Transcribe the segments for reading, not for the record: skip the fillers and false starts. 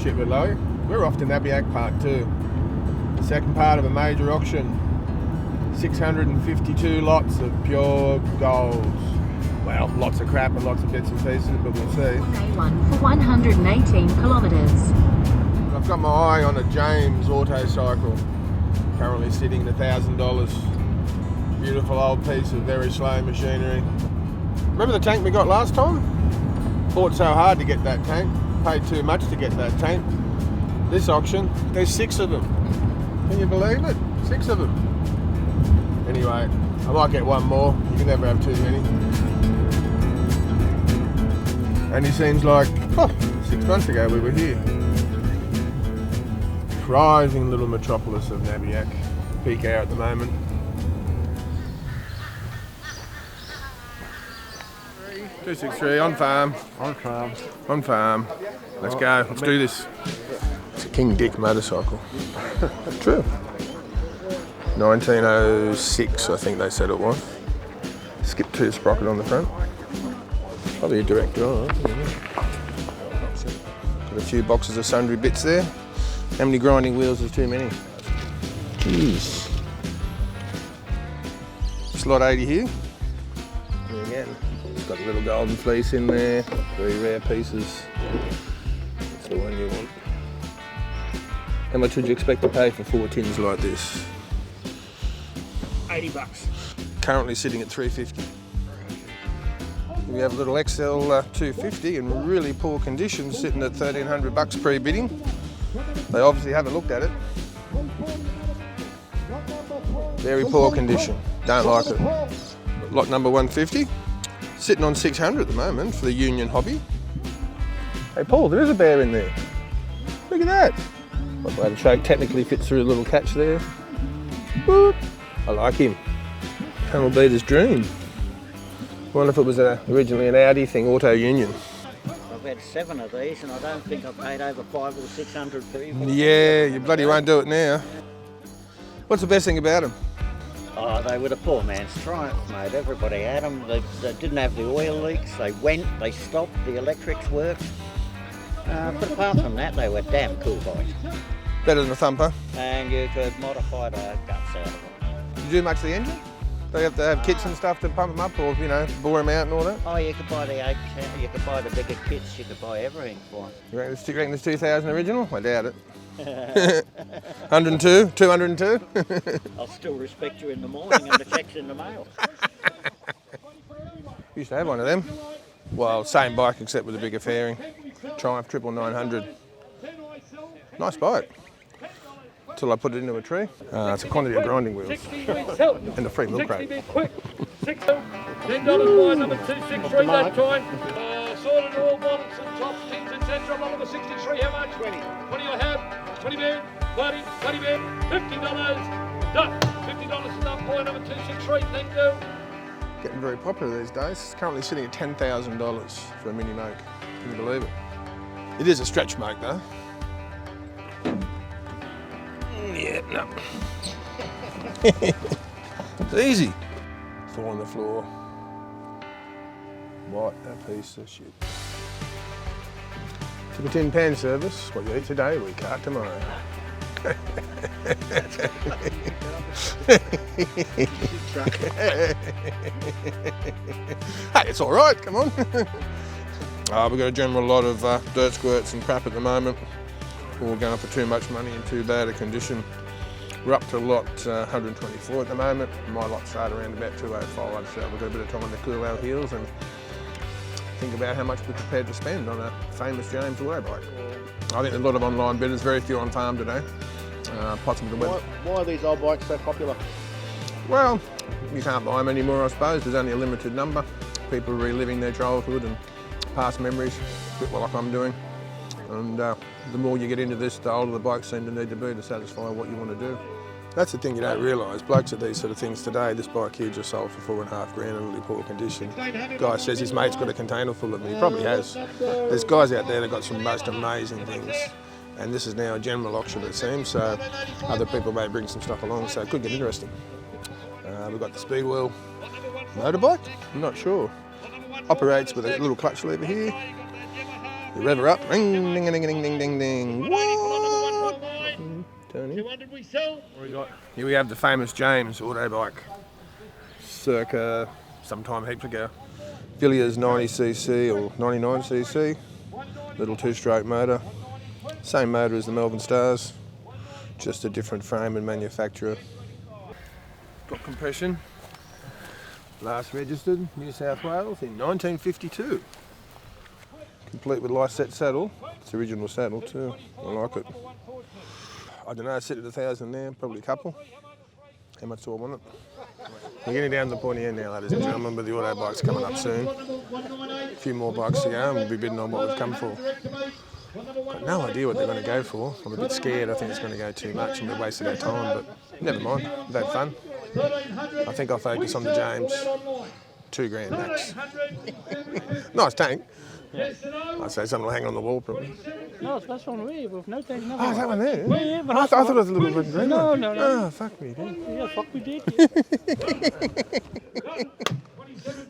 partnership with Lowe. We're off to Nabiac Part 2. The second part of a major auction. 652 lots of pure gold. Well, lots of crap and lots of bits and pieces, but we'll see. A1 for 118 kilometres. I've got my eye on a James auto cycle, currently sitting at $1,000. Beautiful old piece of very slow machinery. Remember the tank we got last time? Fought so hard to get that tank, paid too much to get that tank. This auction, there's 6 of them. Can you believe it? 6 of them. Anyway, I might get one more. You can never have too many. And he seems like, 6 months ago we were here. Thriving little metropolis of Nabiac. Peak hour at the moment. 263 on farm. On farm. On farm. Let's go. Let's do this. It's a King Dick motorcycle. True. 1906, I think they said it was. Skip 2 sprocket on the front. Probably a direct drive. Got a few boxes of sundry bits there. How many grinding wheels is too many? Jeez. Slot 80 here. And again, it's got a little golden fleece in there. Very rare pieces. That's the one you want. How much would you expect to pay for 4 tins like this? $80. Currently sitting at $350. We have a little XL 250 in really poor condition, sitting at $1,300 pre-bidding. They obviously haven't looked at it. Very poor condition. Don't like it. Lot number 150, sitting on 600 at the moment for the Union hobby. Hey Paul, there is a bear in there. Look at that. Not the way to show, technically fits through a little catch there. Boop. I like him. Tunnel beater's dream. Wonder if it was originally an Audi thing, Auto Union. I've had 7 of these and I don't think I've paid over 500 or 600 for even. Yeah, you bloody won't do it now. What's the best thing about them? Oh, they were the poor man's triumph, mate. Everybody had them. They didn't have the oil leaks. They went, they stopped, the electrics worked. But apart from that, they were damn cool bikes. Better than a thumper. And you could modify the guts out of them. Did you do much to the engine? They have to have kits and stuff to pump them up, or bore them out and all that. Oh, you could buy the 8, you could buy the bigger kits. You could buy everything for them. You reckon there's 2,000 original? I doubt it. 102, 202. I'll still respect you in the morning and the check's in the mail. Used to have one of them. Well, same bike except with a bigger fairing. Triumph 900. Nice bike. Until I put it into a tree. It's a quantity of grinding wheels. And a free milk crate. $10 by number 263 that time. Sorted all bottles and tops, tins, etc. Lot number 63, how much? 20. 20 I have. 20 bid. 30 bid. $50. Done. $50 is done by number 263. Thank you. Getting very popular these days. It's currently sitting at $10,000 for a mini moke. Can you believe it? It is a stretch moke though. Yeah, no. It's easy. Fall on the floor. What a piece of shit. Took a tin pan service. What you eat today, we can't tomorrow. Hey, it's all right, come on. We've got a general lot of dirt squirts and crap at the moment. All going for too much money in too bad a condition. We're up to lot 124 at the moment. My lot started around about 205, so we've got a bit of time to cool our heels and think about how much we're prepared to spend on a famous James Lowe bike. I think there's a lot of online bidders, very few on farm today. Possibly the weather. Why are these old bikes so popular? Well, you can't buy them anymore, I suppose. There's only a limited number. People are reliving their childhood and past memories, a bit like I'm doing. And the more you get into this, the older the bikes seem to need to be to satisfy what you want to do. That's the thing you don't realise. Blokes at these sort of things today. This bike here just sold for $4.5 grand in really poor condition. Guy says his mate's got a container full of them. He probably has. There's guys out there that got some most amazing things. And this is now a general auction, it seems, so other people may bring some stuff along, so it could get interesting. We've got the Speedwheel motorbike, I'm not sure. Operates with a little clutch lever here. You rev her up. Ring, ding, ding, ding, ding, ding, ding. What? 200 we sell. Here we have the famous James auto bike, circa sometime heaps ago. Villiers 90cc or 99cc, little two-stroke motor. Same motor as the Melbourne Stars, just a different frame and manufacturer. Got compression. Last registered New South Wales in 1952. Complete with Lyset saddle. It's the original saddle too. I like it. I don't know, sit at 1,000 now, probably a couple. How much do I want it? We're getting down to the pointy end now, ladies and gentlemen, but the auto bike's coming up soon. A few more bikes to go and we'll be bidding on what we've come for. Got no idea what they're going to go for. I'm a bit scared. I think it's going to go too much and we've wasted our time, but never mind. We've had fun. I think I'll focus on the James. $2,000 max. Nice tank. I'd say something will hang on the wall probably. No, that's one way, but no tank, nothing. Oh, is that one there? Yeah, but I thought it was a little red and green one. No. Oh, fuck me, dude. Yeah, fuck we did.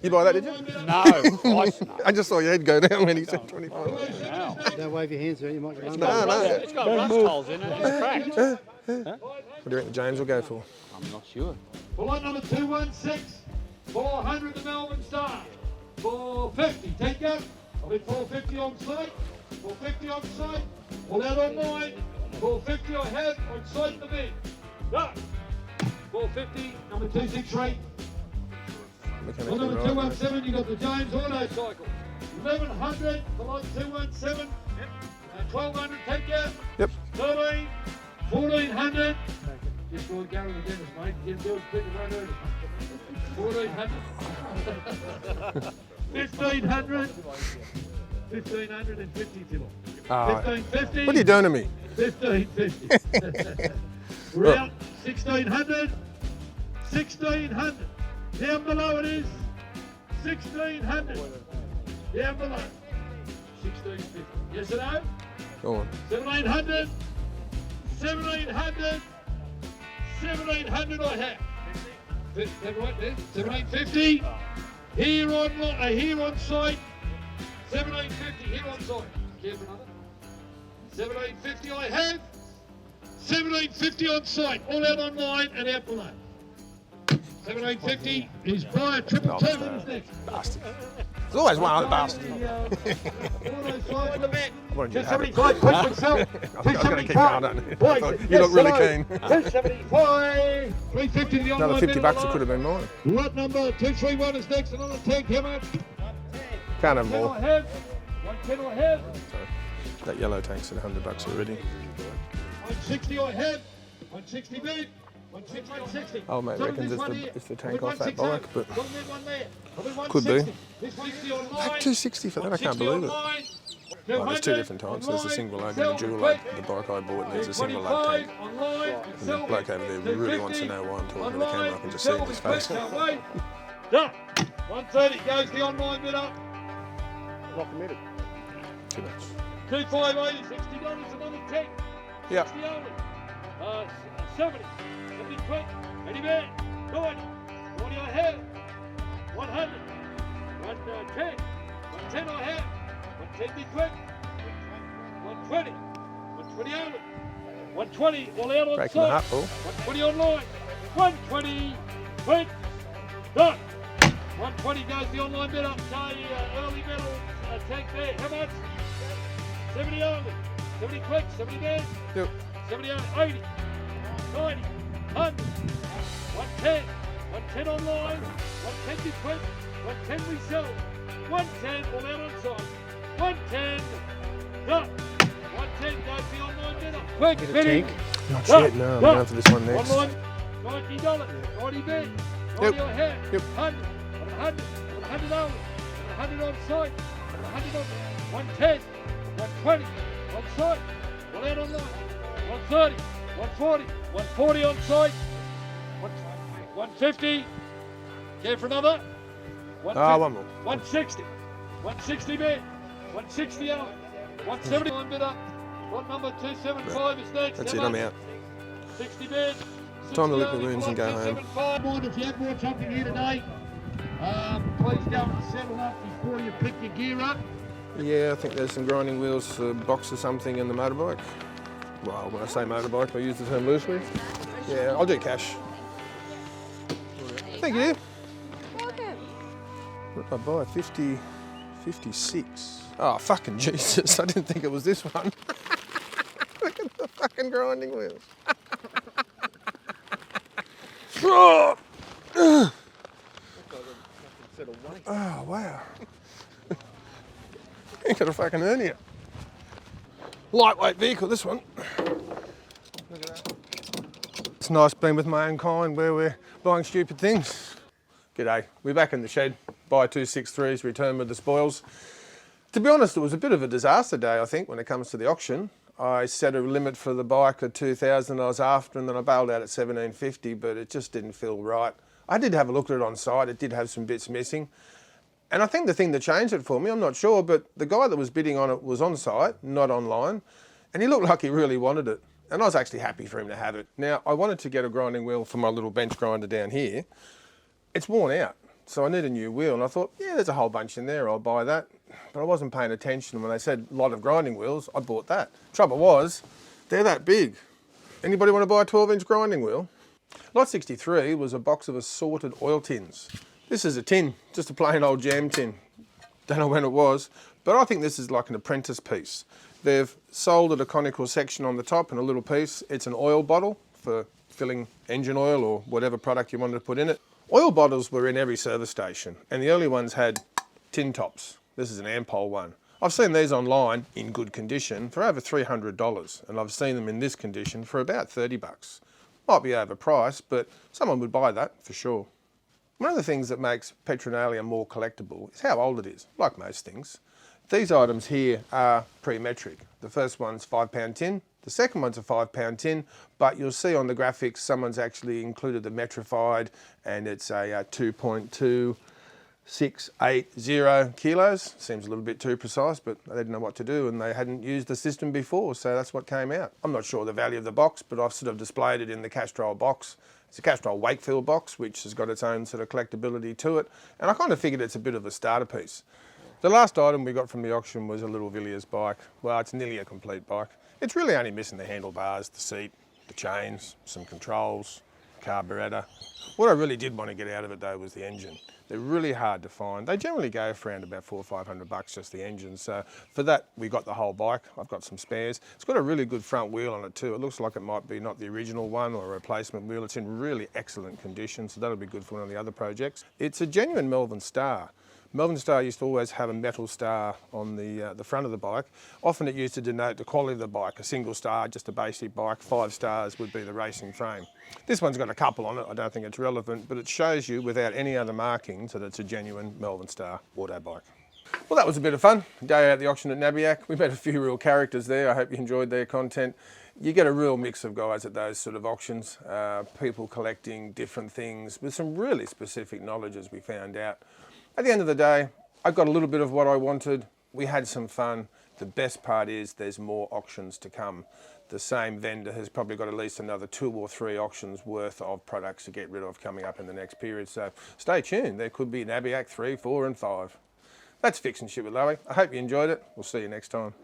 You buy that, did you? No, twice no. I just saw your head go down when he said 25. Don't wave your hands around, you might get No. It's got rust holes in it, it's cracked. What do you reckon James will go for? I'm not sure. Bullet number 216, 400 the Melbourne Star, 450, take up. I'll be 450 on site, 450 on site, all out online, 450 I have on site in the bid. Done. 450, number 263. Well, number 217, you got the James Auto Cycle. 1100, the lot 217. 1200, take out. Yep. 13, 1400. Just go and go to the dentist, mate. Get bills quick and run out. 1400. 1500. 1550 till. 1550. What are you doing to me? 1550. We're out 1600. 1600. Down below it is 1600. Down below. 1650. Yes or no? Go on. 1700. 1700. 1700 I have. Is that right there? 1750. Here on site. 1750 here on site. Care for another? 1750 I have. 1750 on site. All out online and out below. 1750 is prior triple two minutes next. Bastard. There's always one other bastard. I wanted you to have it. 275 quick and sell. I've got to keep going, don't you? You look really keen. 275. 350 to the online. Another $50 it could have been mine. Lot number 231 is next. Another tank. How much? Can't have 10 more. I have. 110 I have. That yellow tank's at $100 already. 160 I have. 160 bid. 160. Oh mate reckons it's the tank off that bike, but Could be. like 260 for that, I can't believe it. Well, there's two different types. There's a single load and a dual load. The bike I bought needs a single load tank. And the bloke over there really wants to know why I'm talking to the camera. I can just see it in his face. Done. 130 goes the online bid up. Not committed. Too much. 2580, $60 another tank. Yeah. 60 only. 70. 70 quick. 80 man. 90. 40 I have. 100. 110. 110 I have. 110 be quick. 120. 120 only. 120 all out on Breaking the site. hat, Paul. 120 online. 120 quick. Done. 120 goes the online bid up. Early metal tank there. How much? 70 only. 70 quick. 70 man. Yep. 70 only. 80. 90, 100, 110, 110 online, 110 be quick, 110 we sell, 110 all out on site, 110, done, 110 goes the online bidder, quick, bidding, Not yet, no, I'm going for this one next. online, $90, 90 bid, 90 I have, 100, 100, 100 only, 100 on site, 100 on, 110, 120, on site, all out online, 130, 140, 140 on site, 150, care for another? 150, One more. 160, 160 bid, 160 out, 170 on bid up, lot number 275 is next. That's it, I'm out. 60 bid. Time to lick the wounds and go home. 275. If you have more chopping here today, please go and settle up before you pick your gear up. Yeah, I think there's some grinding wheels, box or something in the motorbike. Well, when I say motorbike, I use the term loosely. Yeah, I'll do cash. Thank you. What did I buy? 56. Oh, fucking Jesus. I didn't think it was this one. Look at the fucking grinding wheels. Oh, oh wow. You got a fucking hernia. Lightweight vehicle, this one. Look at that. It's nice being with my own kind where we're buying stupid things. G'day, we're back in the shed. Buy 263s, return with the spoils. To be honest, it was a bit of a disaster day, I think, when it comes to the auction. I set a limit for the bike at 2,000 I was after, and then I bailed out at 1,750, but it just didn't feel right. I did have a look at it on site. It did have some bits missing. And I think the thing that changed it for me, I'm not sure, but the guy that was bidding on it was on site, not online, and he looked like he really wanted it. And I was actually happy for him to have it. Now, I wanted to get a grinding wheel for my little bench grinder down here. It's worn out, so I need a new wheel. And I thought, yeah, there's a whole bunch in there, I'll buy that. But I wasn't paying attention. When they said a lot of grinding wheels, I bought that. Trouble was, they're that big. Anybody want to buy a 12-inch grinding wheel? Lot 63 was a box of assorted oil tins. This is a tin, just a plain old jam tin. Don't know when it was, but I think this is like an apprentice piece. They've soldiered a conical section on the top and a little piece. It's an oil bottle for filling engine oil or whatever product you wanted to put in it. Oil bottles were in every service station, and the early ones had tin tops. This is an Ampol one. I've seen these online in good condition for over $300, and I've seen them in this condition for about 30 bucks. Might be overpriced, but someone would buy that for sure. One of the things that makes Petronalia more collectible is how old it is, like most things. These items here are pre-metric. The first one's £5 tin, the second one's a £5 tin, but you'll see on the graphics someone's actually included the metrified, and it's a 2.2680 kilos. Seems a little bit too precise, but they didn't know what to do and they hadn't used the system before, so that's what came out. I'm not sure the value of the box, but I've sort of displayed it in the Castrol box. It's a Castrol Wakefield box, which has got its own sort of collectability to it, and I kind of figured it's a bit of a starter piece. The last item we got from the auction was a little Villiers bike. Well, it's nearly a complete bike. It's really only missing the handlebars, the seat, the chains, some controls, carburettor. What I really did want to get out of it though was the engine. They're really hard to find. They generally go for around about $400 or $500 just the engine. So for that, we got the whole bike. I've got some spares. It's got a really good front wheel on it too. It looks like it might be not the original one or a replacement wheel. It's in really excellent condition, so that'll be good for one of the other projects. It's a genuine Melbourne Star. Melbourne Star used to always have a metal star on the front of the bike. Often it used to denote the quality of the bike. A single star, just a basic bike. 5 stars would be the racing frame. This one's got a couple on it. I don't think it's relevant, but it shows you without any other markings that it's a genuine Melbourne Star auto bike. Well, that was a bit of fun. Day out at the auction at Nabiac. We met a few real characters there. I hope you enjoyed their content. You get a real mix of guys at those sort of auctions, people collecting different things with some really specific knowledge, as we found out. At the end of the day, I got a little bit of what I wanted. We had some fun. The best part is there's more auctions to come. The same vendor has probably got at least another 2 or 3 auctions worth of products to get rid of coming up in the next period. So stay tuned. There could be Nabiac 3, 4 and 5. That's Fixing Shit with Lowe. I hope you enjoyed it. We'll see you next time.